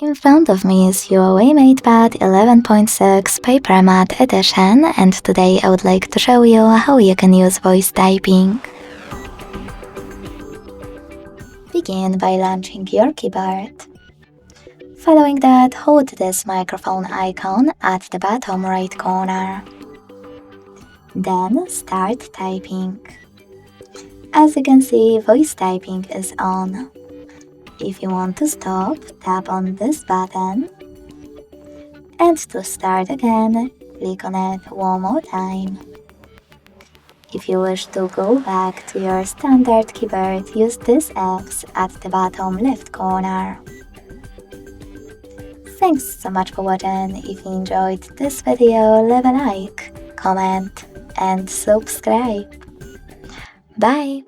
In front of me is Huawei MatePad 11.6 PaperMatte Edition, and today I would like to show you how you can use voice typing. Begin by launching your keyboard. Following that, hold this microphone icon at the bottom right corner. Then start typing. As you can see, voice typing is on. If you want to stop, tap on this button. And to start again, click on it one more time. If you wish to go back to your standard keyboard, use this X at the bottom left corner. Thanks so much for watching. If you enjoyed this video, leave a like, comment and subscribe. Bye!